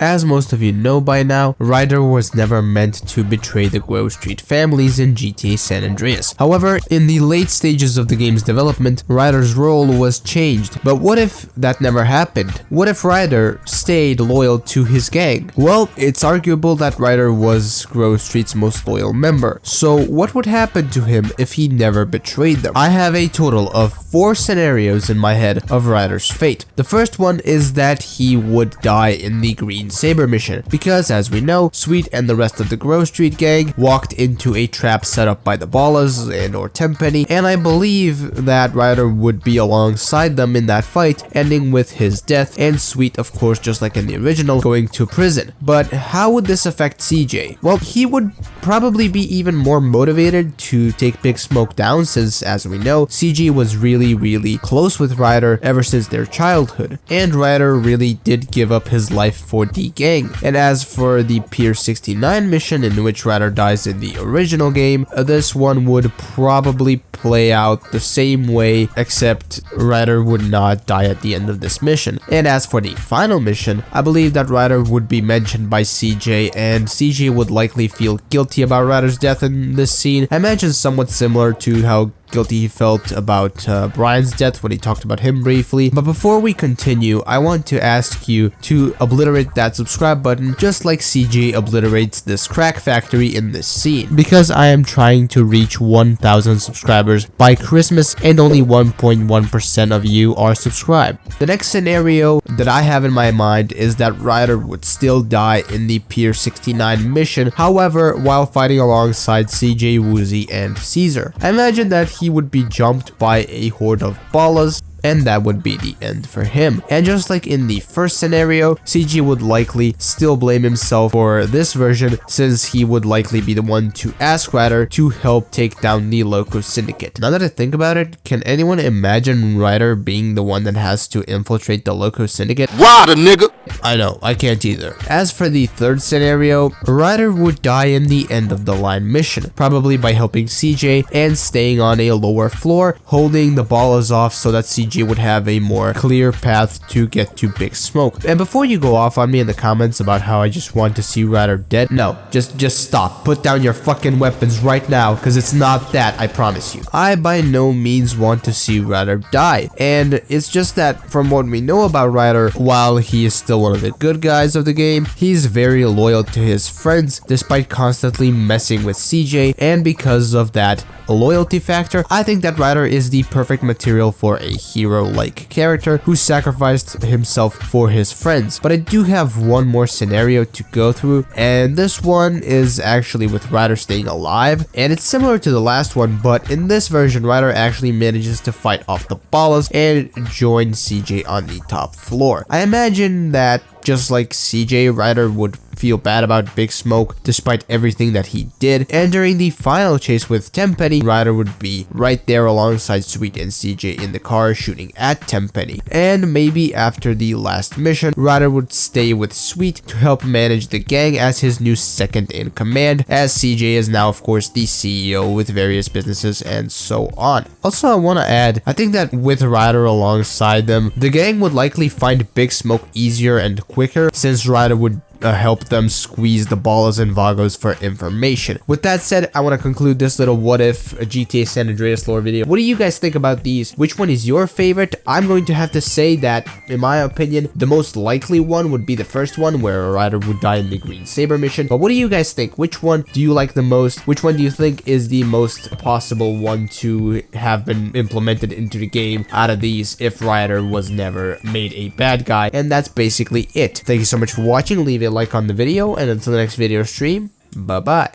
As most of you know by now, Ryder was never meant to betray the Grove Street families in GTA San Andreas. However, in the late stages of the game's development, Ryder's role was changed. But what if that never happened? What if Ryder stayed loyal to his gang? Well, it's arguable that Ryder was Grove Street's most loyal member. So what would happen to him if he never betrayed them? I have a total of 4 scenarios in my head of Ryder's fate. The first one is that he would die in the Green Saber mission, because as we know, Sweet and the rest of the Grove Street gang walked into a trap set up by the Ballas and or Tenpenny, and I believe that Ryder would be alongside them in that fight, ending with his death, and Sweet, of course, just like in the original, going to prison. But how would this affect CJ? Well, he would probably be even more motivated to take Big Smoke down, since as we know, CJ was really close with Ryder ever since their childhood, and Ryder really did give up his life for the gang. And as for the Pier 69 mission, in which Ryder dies in the original game, this one would probably play out the same way, except Ryder would not die at the end of this mission. And as for the final mission, I believe that Ryder would be mentioned by CJ, and CJ would likely feel guilty about Ryder's death in this scene. I imagine somewhat similar to how guilty he felt about Brian's death when he talked about him briefly. But before we continue, I want to ask you to obliterate that subscribe button, just like CJ obliterates this crack factory in this scene, because I am trying to reach 1,000 subscribers by Christmas and only 1.1% of you are subscribed. The next scenario that I have in my mind is that Ryder would still die in the Pier 69 mission, however, while fighting alongside CJ, Woozie, and Caesar. I imagine that he would be jumped by a horde of Ballas, and that would be the end for him. And just like in the first scenario, CJ would likely still blame himself for this version, since he would likely be the one to ask Ryder to help take down the Loco Syndicate. Now that I think about it, can anyone imagine Ryder being the one that has to infiltrate the Loco Syndicate? Ryder, nigga! I know, I can't either. As for the third scenario, Ryder would die in the end of the line mission, probably by helping CJ and staying on a lower floor, holding the Ballas off so that CJ would have a more clear path to get to Big Smoke. And before you go off on me in the comments about how I just want to see Ryder dead, no, just stop. Put down your fucking weapons right now, because it's not that, I promise you. I by no means want to see Ryder die, and it's just that from what we know about Ryder, while he is still one of the good guys of the game, he's very loyal to his friends despite constantly messing with CJ, and because of that loyalty factor, I think that Ryder is the perfect material for a hero-like character who sacrificed himself for his friends. But I do have one more scenario to go through, and this one is actually with Ryder staying alive, and it's similar to the last one, but in this version, Ryder actually manages to fight off the Ballas and join CJ on the top floor. I imagine that just like CJ, Ryder would feel bad about Big Smoke despite everything that he did, and during the final chase with Tenpenny, Ryder would be right there alongside Sweet and CJ in the car shooting at Tenpenny. And maybe after the last mission, Ryder would stay with Sweet to help manage the gang as his new second in command, as CJ is now of course the CEO with various businesses and so on. Also, I want to add, I think that with Ryder alongside them, the gang would likely find Big Smoke easier and quicker, since Ryder would help them squeeze the Ballas and Vagos for information. With that said, I want to conclude this little what if GTA San Andreas lore video. What do you guys think about these? Which one is your favorite? I'm going to have to say that, in my opinion, the most likely one would be the first one, where Ryder would die in the Green Saber mission. But what do you guys think? Which one do you like the most? Which one do you think is the most possible one to have been implemented into the game out of these if Ryder was never made a bad guy? And that's basically it. Thank you so much for watching. Leave a like on the video, and until the next video stream, bye bye.